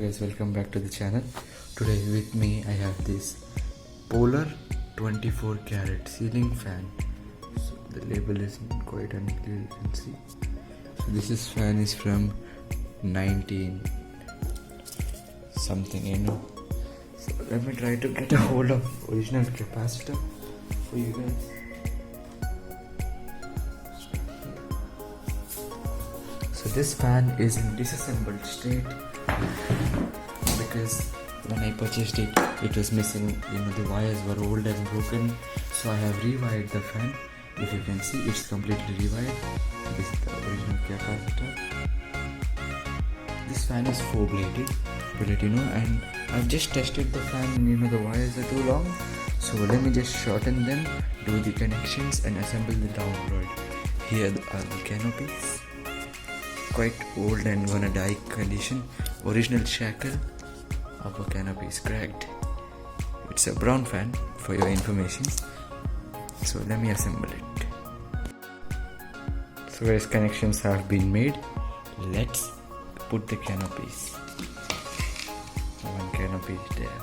guys, welcome back to the channel. Today with me I have this Polar 24 carat ceiling fan. So the label isn't quite unclear, you can see. So this fan is from 19 something, So let me try to get a hold of original capacitor for you guys. So this fan is in disassembled state because when I purchased it, it was missing, the wires were old and broken. So I have rewired the fan. If you can see, it's completely rewired. This is the original capacitor. This fan is 4-bladed, to let you know, and I've just tested the fan. The wires are too long, so let me just shorten them, do the connections and assemble the download. Here are the canopies, quite old and gonna die condition. Original shackle, upper canopy is cracked. It's a brown fan for your information. So let me assemble it. So various connections have been made. Let's put the canopies. One canopy is there.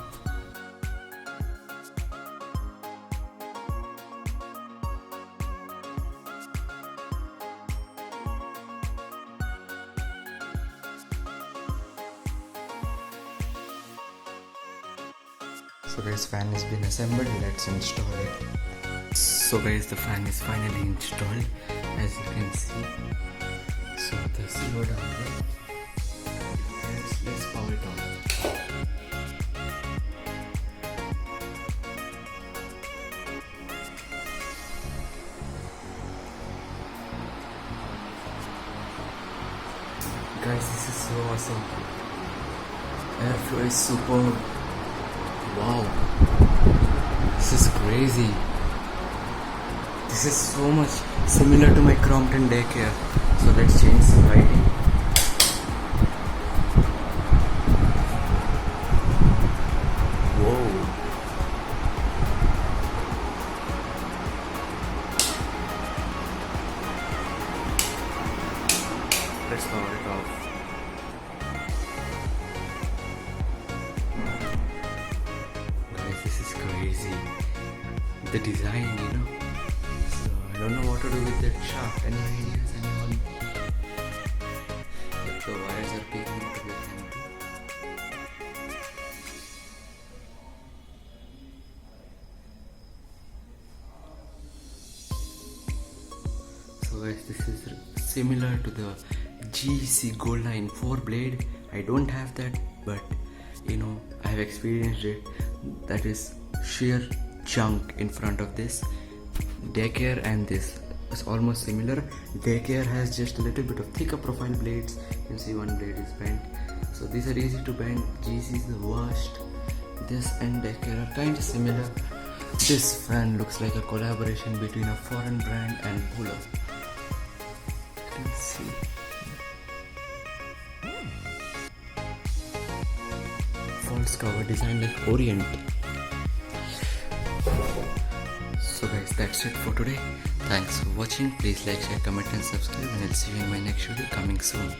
So guys, fan has been assembled. Let's install it. So guys, the fan is finally installed, as you can see. So the CO down there. Let's power it on. Guys, this is so awesome. Airflow is superb. Wow, this is crazy. This is so much similar to my Crompton daycare. So let's change some lighting. Whoa. Let's power it off. This is crazy. The design, So I don't know what to do with that shaft. Any ideas, anyone? If the wires are peeking into the canopy. So guys, this is similar to the GC Gold Line 4-blade. I don't have that, but I have experienced it. That is sheer junk in front of this. Daycare and this is almost similar. Daycare has just a little bit of thicker profile blades. You can see one blade is bent. So these are easy to bend. GC is the worst. This and Daycare are kind of similar. This fan looks like a collaboration between a foreign brand and Polar. You can see. False cover design like Orient. So guys, that's it for today. Thanks for watching. Please like, share, comment and subscribe, and I'll see you in my next video coming soon.